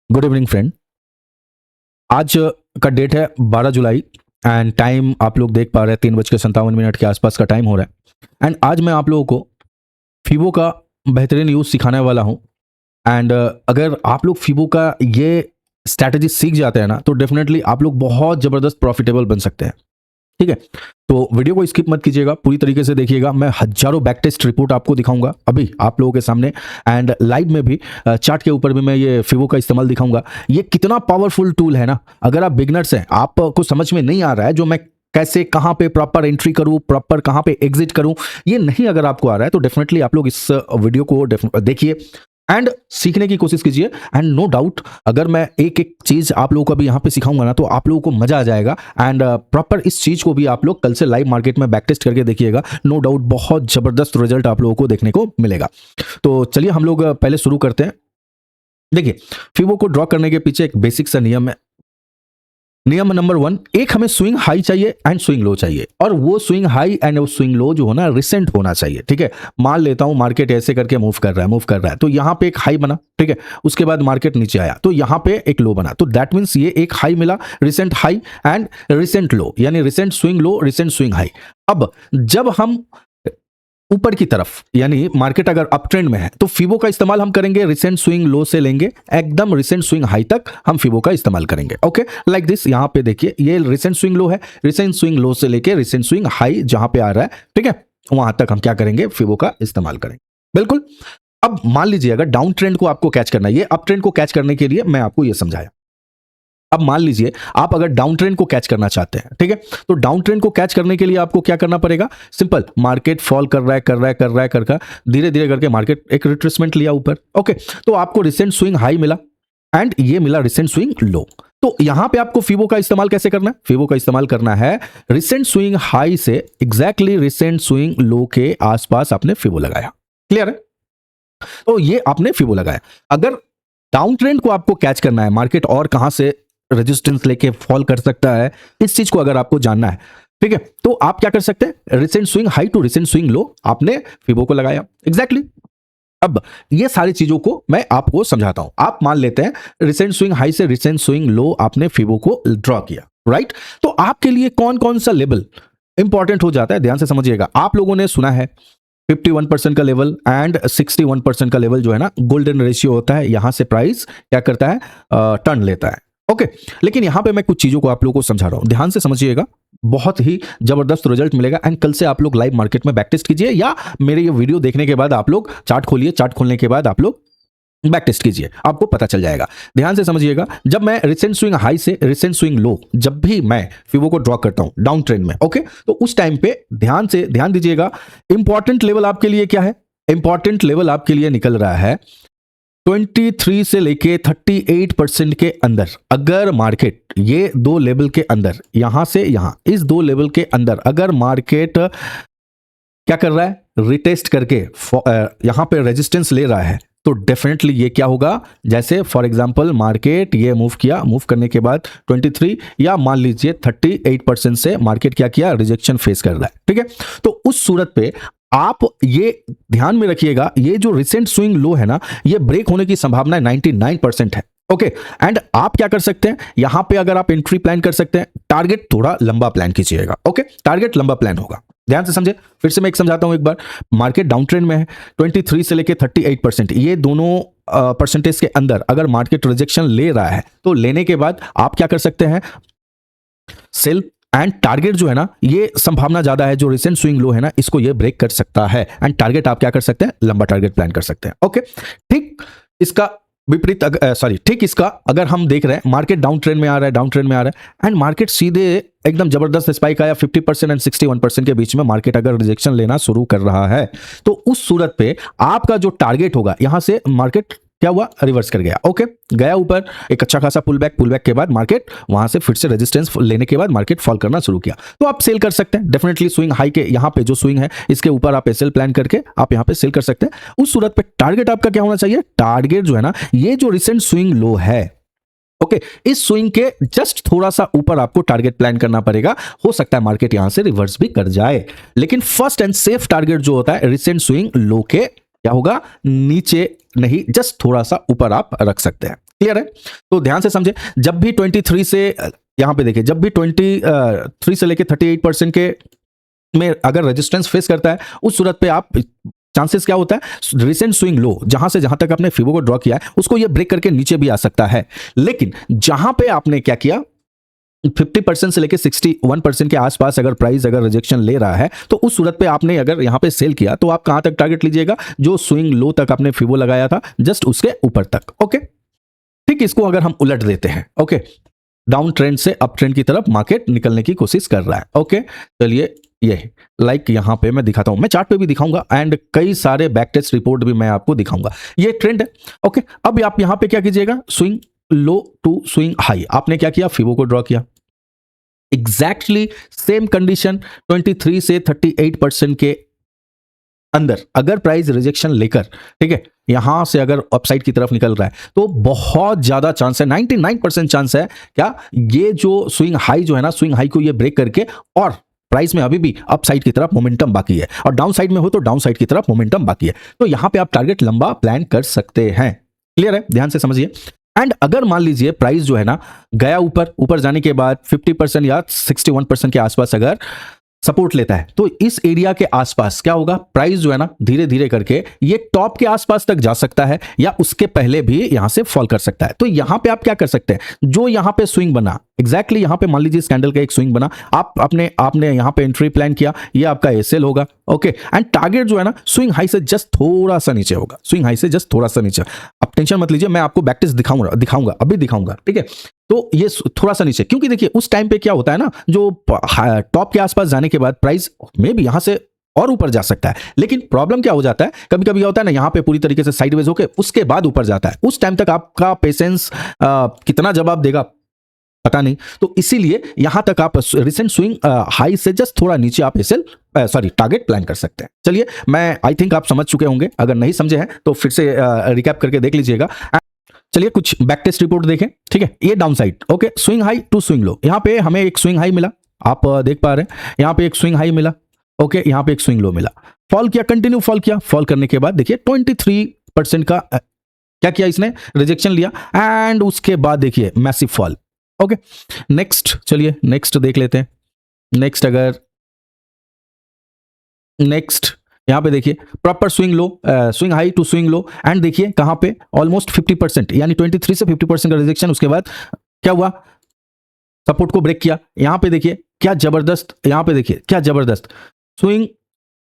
Good evening friend. आज का date है 12 जुलाई एंड टाइम आप लोग देख पा रहे हैं 3:57 के आसपास का टाइम हो रहा है। एंड आज मैं आप लोगों को फीबो का बेहतरीन यूज़ सिखाने वाला हूं। एंड अगर आप लोग फीबो का ये स्ट्रैटेजी सीख जाते हैं ना तो डेफिनेटली आप लोग बहुत ज़बरदस्त प्रॉफिटेबल बन सकते हैं। ठीक है, तो वीडियो को स्किप मत कीजिएगा, पूरी तरीके से देखिएगा। मैं हजारों बैक टेस्ट रिपोर्ट आपको दिखाऊंगा अभी आप लोगों के सामने, एंड लाइव में भी चार्ट के ऊपर भी मैं ये फिबो का इस्तेमाल दिखाऊंगा। ये कितना पावरफुल टूल है ना। अगर आप बिगनर्स हैं, आपको समझ में नहीं आ रहा है जो मैं कैसे कहाँ पे प्रॉपर एंट्री करूँ, प्रॉपर कहाँ पे एग्जिट करूँ, ये नहीं अगर आपको आ रहा है तो डेफिनेटली आप लोग इस वीडियो को देखिए एंड सीखने की कोशिश कीजिए। एंड नो डाउट अगर मैं एक एक चीज़ आप लोगों को अभी यहाँ पे सिखाऊंगा ना तो आप लोगों को मजा आ जाएगा। एंड प्रॉपर इस चीज़ को भी आप लोग कल से लाइव मार्केट में बैक टेस्ट करके देखिएगा। नो डाउट बहुत ज़बरदस्त रिजल्ट आप लोगों को देखने को मिलेगा। तो चलिए हम लोग पहले शुरू करते हैं। देखिए, फिबो को ड्रॉ करने के पीछे एक बेसिक सा नियम है। नियम नंबर 1, एक हमें स्विंग हाई चाहिए एंड स्विंग लो चाहिए, और वो स्विंग हाई एंड वो स्विंग लो जो होना रिसेंट होना चाहिए। ठीक है, मान लेता हूं मार्केट ऐसे करके मूव कर रहा है तो यहां पे एक हाई बना, ठीक है, उसके बाद मार्केट नीचे आया तो यहां पे एक लो बना, तो दैट मींस ये एक हाई मिला, रिसेंट हाई एंड रिसेंट लो, यानी रिसेंट स्विंग लो, रिसेंट स्विंग हाई। अब जब हम ऊपर की तरफ यानी मार्केट अगर अप ट्रेंड में है तो फिबो का इस्तेमाल हम करेंगे, रिसेंट स्विंग लो से लेंगे एकदम रिसेंट स्विंग हाई तक हम फिबो का इस्तेमाल करेंगे। Okay, like this. यहां पे देखिए ये रिसेंट स्विंग लो है, रिसेंट स्विंग लो से लेके रिसेंट स्विंग हाई जहां पे आ रहा है, ठीक है, वहां तक हम क्या करेंगे, फिबो का इस्तेमाल करेंगे। बिल्कुल। अब मान लीजिए अगर डाउन ट्रेंड को आपको कैच करना है, ये अप ट्रेंड को कैच करने के लिए मैं आपको ये समझाया। अब मान लीजिए आप अगर डाउन ट्रेंड को कैच करना चाहते हैं, ठीक है, तो डाउन ट्रेंड को कैच करने के लिए आपको क्या करना पड़ेगा, सिंपल, मार्केट फॉल कर रहा है कर धीरे धीरे करके मार्केट एक रिट्रेसमेंट लिया ऊपर। ओके, तो आपको रिसेंट स्विंग हाई मिला एंड ये मिला रिसेंट स्विंग लो। तो यहां पे आपको फिबो का इस्तेमाल कैसे करना है, फिबो का इस्तेमाल करना है रिसेंट स्विंग हाई से एग्जैक्टली रिसेंट स्विंग लो के आसपास आपने फिबो लगाया। क्लियर है? तो ये आपने फिबो लगाया। अगर डाउन ट्रेंड को आपको कैच करना है, मार्केट और कहां से रेजिस्टेंस लेके फॉल कर सकता है, इस चीज को अगर आपको जानना है, ठीक है, तो आप क्या कर सकते हैं, recent swing high to recent swing low आपने फिबो को लगाया। एग्जैक्टली। अब ये सारी चीजों को मैं आपको समझाता हूं। आप मान लेते हैं रिसेंट स्विंग हाई से रिसेंट स्विंग लो आपने फिबो को ड्रॉ किया, राइट। तो आपके लिए कौन कौन सा लेवल इंपॉर्टेंट हो जाता है, ध्यान से समझिएगा। आप लोगों ने सुना है 51% का लेवल एंड 61% का लेवल जो है ना गोल्डन रेशियो होता है, यहां से प्राइस क्या करता है, टर्न लेता है। ओके, लेकिन यहां पे मैं कुछ चीजों को आप लोगों को समझा रहा हूं, ध्यान से समझिएगा, बहुत ही जबरदस्त रिजल्ट मिलेगा। एंड कल से आप लोग लाइव मार्केट में बैक टेस्ट कीजिए, या मेरे ये वीडियो देखने के बाद आप लोग चार्ट खोलिए, चार्ट खोलने के बाद आप लोग बैक टेस्ट कीजिए, आपको पता चल जाएगा। ध्यान से समझिएगा, जब मैं रिसेंट स्विंग हाई से रिसेंट स्विंग लो जब भी मैं फिबो को ड्रॉ करता हूं डाउन ट्रेंड में, ओके, तो उस टाइम पे ध्यान दीजिएगा, इंपॉर्टेंट लेवल आपके लिए क्या है, इंपॉर्टेंट लेवल आपके लिए निकल रहा है 23 से लेके 38% के अंदर। अगर मार्केट ये दो लेवल के अंदर, यहां से यहां, इस दो लेवल के अंदर अगर मार्केट क्या कर रहा है, रिटेस्ट करके यहां पे रेजिस्टेंस ले रहा है, तो डेफिनेटली ये क्या होगा, जैसे फॉर एग्जांपल मार्केट ये मूव किया, मूव करने के बाद 23 या मान लीजिए 38% से मार्केट क्या किया, रिजेक्शन फेस कर रहा है, ठीक है। तो उस सूरत पे आप ये ध्यान में रखिएगा, ये जो रिसेंट स्विंग लो है ना, ये ब्रेक होने की संभावना 99% है। ओके, एंड आप क्या कर सकते हैं, यहां पे अगर आप एंट्री प्लान कर सकते हैं, टारगेट थोड़ा लंबा प्लान कीजिएगा। ओके, टारगेट लंबा प्लान होगा, ध्यान से समझे। फिर से मैं एक समझाता हूं एक बार, मार्केट डाउन ट्रेंड में है, 23 से लेके 38%, ये दोनों परसेंटेज के अंदर अगर मार्केट रिजेक्शन ले रहा है तो लेने के बाद आप क्या कर सकते हैं, सेल। एंड टारगेट जो है ना, ये संभावना ज्यादा है, जो रिसेंट स्विंग लो है ना, इसको ये ब्रेक कर सकता है। एंड टारगेट आप क्या कर सकते हैं, लंबा टारगेट प्लान कर सकते हैं। ओके, ठीक इसका विपरीत ठीक इसका अगर हम देख रहे हैं, मार्केट डाउन ट्रेंड में आ रहा है, डाउन ट्रेंड में आ रहा है, एंड मार्केट सीधे एकदम जबरदस्त स्पाइक आया 50% एंड 61% के बीच में, मार्केट अगर रिजेक्शन लेना शुरू कर रहा है, तो उस सूरत पे आपका जो टारगेट होगा, यहां से मार्केट क्या हुआ, रिवर्स कर गया। ओके, गया ऊपर, एक अच्छा खासा पुल बैक के बाद मार्केट वहां से फिर से रेजिस्टेंस लेने के बाद मार्केट फॉल करना शुरू किया, तो आप सेल कर सकते हैं। डेफिनेटली स्विंग हाई के यहाँ पे जो स्विंग है, इसके ऊपर आप एसएल प्लान करके आप यहाँ पे सेल कर सकते हैं। उस सूरत पे टारगेट आपका क्या होना चाहिए, टारगेट जो है ना, ये जो रिसेंट स्विंग लो है, ओके, इस स्विंग के जस्ट थोड़ा सा ऊपर आपको टारगेट प्लान करना पड़ेगा। हो सकता है मार्केट यहां से रिवर्स भी कर जाए, लेकिन फर्स्ट एंड सेफ टारगेट जो होता है रिसेंट स्विंग लो के क्या होगा, नीचे नहीं, जस्ट थोड़ा सा ऊपर आप रख सकते हैं। क्लियर है? तो ध्यान से समझे, जब भी 23 से यहां पे देखिए, जब भी 23 से लेके 38% के में अगर रेजिस्टेंस फेस करता है, उस सूरत पे आप चांसेस क्या होता है, रिसेंट स्विंग लो जहां से जहां तक आपने फिबो को ड्रॉ किया है उसको ये ब्रेक करके नीचे भी आ सकता है। लेकिन जहां पे आपने क्या किया, 50% से लेके 61% के आसपास अगर प्राइस अगर रिजेक्शन ले रहा है, तो उस सूरत पे आपने अगर यहां पे सेल किया तो आप कहां तक टारगेट लीजिएगा, जो स्विंग लो तक आपने फिबो लगाया था जस्ट उसके ऊपर तक। ओके, ठीक, इसको अगर हम उलट देते हैं, ओके, डाउन ट्रेंड से अप ट्रेंड की तरफ मार्केट निकलने की कोशिश कर रहा है। ओके, चलिए ये लाइक यहां पे मैं दिखाता हूं, मैं चार्ट पे भी दिखाऊंगा एंड कई सारे बैक टेस्ट रिपोर्ट भी मैं आपको दिखाऊंगा। ये ट्रेंड है। ओके, अब आप यहां पे क्या कीजिएगा, swing low to swing high, आपने क्या किया, फिबो को ड्रॉ किया। एग्जैक्टली सेम कंडीशन 23 से 38% के अंदर अगर प्राइस रिजेक्शन लेकर, ठीक है, यहां से अगर अपसाइड की तरफ निकल रहा है तो बहुत ज्यादा चांस है, 99% चांस है क्या, ये जो स्विंग हाई जो है ना, स्विंग हाई को ये ब्रेक करके और प्राइस में अभी भी अपसाइड की तरफ मोमेंटम बाकी है, और डाउन साइड में हो तो डाउन साइड की तरफ मोमेंटम बाकी है। तो यहां पे आप टारगेट लंबा प्लान कर सकते हैं। क्लियर है? ध्यान से समझिए। एंड अगर मान लीजिए प्राइस जो है ना गया ऊपर, ऊपर जाने के बाद 50% या 61% के आसपास अगर सपोर्ट लेता है, तो इस एरिया के आसपास क्या होगा, प्राइस जो है ना धीरे धीरे करके ये टॉप के आसपास तक जा सकता है या उसके पहले भी यहां से फॉल कर सकता है। तो यहां पे आप क्या कर सकते हैं, जो यहां पे स्विंग बना, एग्जैक्टली यहां पे मान लीजिए इस कैंडल का एक स्विंग बना, आपने यहां पे एंट्री प्लान किया, ये आपका एसएल होगा। ओके, एंड टारगेट जो है ना स्विंग हाई से जस्ट थोड़ा सा नीचे होगा, स्विंग हाई से जस्ट थोड़ा सा नीचे। अब टेंशन मत लीजिए, मैं आपको बैक टेस्ट दिखाऊंगा अभी दिखाऊंगा, ठीक है। तो ये थोड़ा सा नीचे, क्योंकि देखिए उस टाइम पे क्या होता है ना, जो टॉप के आसपास जाने के बाद प्राइस में भी यहां से और ऊपर जा सकता है, लेकिन प्रॉब्लम क्या हो जाता है, कभी कभी होता है ना, यहां पे पूरी तरीके से साइडवेज होके उसके बाद ऊपर जाता है, उस टाइम तक आपका पेशेंस कितना जवाब देगा पता नहीं। तो इसीलिए यहां तक आप रिसेंट स्विंग हाई से जस्ट थोड़ा नीचे आप एसएल टारगेट प्लान कर सकते हैं। चलिए, मैं आई थिंक आप समझ चुके होंगे, अगर नहीं समझे हैं तो फिर से रिकैप करके देख लीजिएगा। चलिए कुछ बैक टेस्ट रिपोर्ट देखें, ठीक है। ये down side, okay, swing high to swing low, यहां पे हमें एक स्विंग हाई मिला, आप देख पा रहे हैं, यहां पे एक स्विंग हाई मिला, ओके, यहां पे एक स्विंग लो मिला, फॉल किया, कंटिन्यू फॉल किया, फॉल करने के बाद देखिए 23% का क्या किया इसने, रिजेक्शन लिया, एंड उसके बाद देखिए मैसिव फॉल। ओके, नेक्स्ट, चलिए नेक्स्ट देख लेते हैं। नेक्स्ट यहां पे देखिए proper swing low, swing high to swing low, and देखिए कहां पे ऑलमोस्ट 50%, यानी 23 से 50% का रिजेक्शन। उसके बाद क्या हुआ, सपोर्ट को ब्रेक किया, यहां पे देखिए क्या जबरदस्त, यहां पे देखिए क्या जबरदस्त swing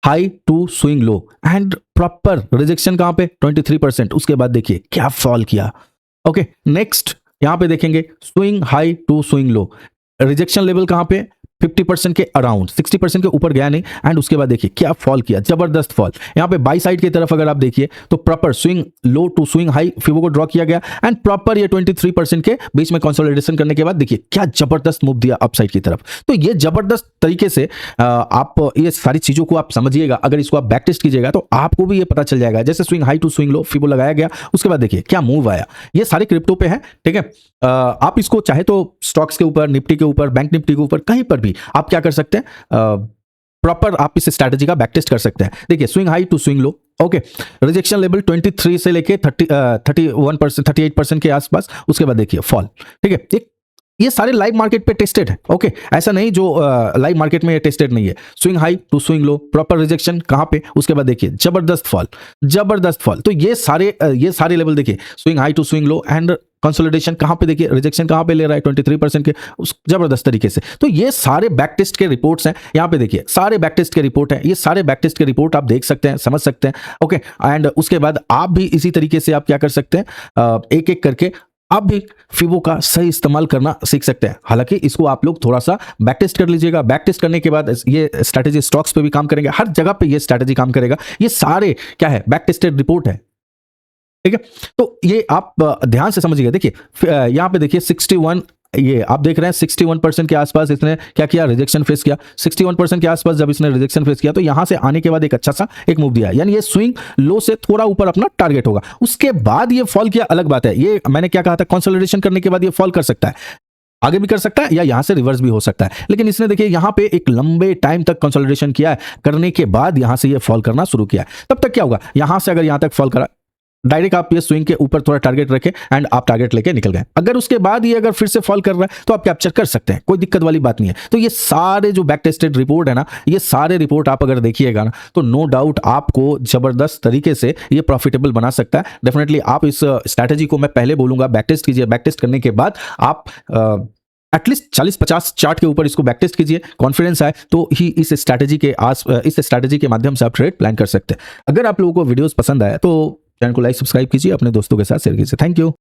high to swing low, and proper rejection कहां पे 23%। उसके बाद देखिए क्या फॉल किया। ओके, नेक्स्ट यहां पे देखेंगे swing high to swing low, rejection level कहां पे 50% के अराउंड, 60% के ऊपर गया नहीं, एंड उसके बाद देखिए क्या फॉल किया, जबरदस्त फॉल। यहां पे बाई साइड की तरफ अगर आप देखिए तो proper swing low to swing high Fibo को ड्रॉ किया गया, एंड प्रॉपर ये 23% के बीच में कंसोलिडेशन करने के बाद देखिए क्या जबरदस्त मूव दिया अपसाइड की तरफ। तो ये जबरदस्त तरीके से आप ये सारी चीजों को आप समझिएगा, अगर इसको आप बैक टेस्ट कीजिएगा तो आपको भी ये पता चल जाएगा। जैसे swing high to swing low Fibo लगाया गया, उसके बाद देखिए क्या मूव आया, ये सारे क्रिप्टो पे है, ठीक है। आप इसको चाहे तो स्टॉक्स के ऊपर, निफ्टी के ऊपर, बैंक निफ्टी के ऊपर, कहीं पर भी आप क्या कर सकते हैं, प्रॉपर आप इस स्ट्रैटेजी का बैक टेस्ट कर सकते हैं। देखिए swing high to swing low, okay, rejection level 23 से लेके 31%, 38% के आसपास, उसके बाद देखिए फॉल, ठीक है। ये सारे लाइव मार्केट पे टेस्टेड है, ओके, ऐसा नहीं जो लाइव मार्केट में ये टेस्टेड नहीं है। Swing high to swing low, proper rejection कहां पे, उसके बाद देखिए जबरदस्त फॉल, जबरदस्त फॉल। तो ये सारे लेवल देखिए, swing high to swing low, and consolidation कहां पे, देखिए रिजेक्शन कहां पे ले रहा है 23% के, उस जबरदस्त तरीके से। तो ये सारे बैक टेस्ट के रिपोर्ट्स हैं, यहां पे देखिए सारे बैक टेस्ट के रिपोर्ट हैं, ये सारे बैक टेस्ट के रिपोर्ट आप देख सकते हैं, समझ सकते हैं, ओके। एंड उसके बाद आप भी इसी तरीके से आप क्या कर सकते हैं, एक एक करके आप भी फिबो का सही इस्तेमाल करना सीख सकते हैं। हालांकि इसको आप लोग थोड़ा सा बैक टेस्ट कर लीजिएगा, बैक टेस्ट करने के बाद ये स्ट्रैटेजी स्टॉक्स पे भी काम करेंगे, हर जगह पे ये स्ट्रैटेजी काम करेगा। ये सारे क्या है, बैक टेस्टेड रिपोर्ट है, ठीक है। तो ये आप ध्यान से समझिएगा। देखिए यहां पे देखिए 61, ये आप देख रहे हैं 61% के आसपास इसने क्या किया, रिजेक्शन फेस किया। 61% के आसपास जब इसने रिजेक्शन फेस किया तो यहां से आने के बाद एक अच्छा सा एक मूव दिया, यानी ये स्विंग लो से थोड़ा ऊपर अपना टारगेट होगा। उसके बाद ये फॉल किया, अलग बात है, ये मैंने क्या कहा था, कंसोलिडेशन करने के बाद ये फॉल कर सकता है, आगे भी कर सकता है या यहां से रिवर्स भी हो सकता है। लेकिन इसने देखिए यहां पे एक लंबे टाइम तक कंसोलिडेशन किया है, करने के बाद यहां से ये फॉल करना शुरू किया है। तब तक क्या होगा, यहां से अगर यहां तक फॉल करा, डायरेक्ट आप ये स्विंग के ऊपर थोड़ा टारगेट रखें एंड आप टारगेट लेके निकल गए। अगर उसके बाद ये अगर फिर से फॉल कर रहा है तो आप कैप्चर कर सकते हैं, कोई दिक्कत वाली बात नहीं है। तो ये सारे जो बैक टेस्टेड रिपोर्ट है ना, ये सारे रिपोर्ट आप अगर देखिएगा ना तो नो डाउट आपको जबरदस्त तरीके से ये प्रॉफिटेबल बना सकता है। डेफिनेटली आप इस स्ट्रैटेजी को मैं पहले बोलूंगा बैक टेस्ट कीजिए, बैक टेस्ट करने के बाद आप एटलीस्ट 40-50 चार्ट के ऊपर इसको बैक टेस्ट कीजिए, कॉन्फिडेंस आए तो ही इस स्ट्रैटेजी के माध्यम से आप ट्रेड प्लान कर सकते हैं। अगर आप लोगों को वीडियोस पसंद आए तो चैनल को लाइक सब्सक्राइब कीजिए, अपने दोस्तों के साथ शेयर कीजिए। Thank you.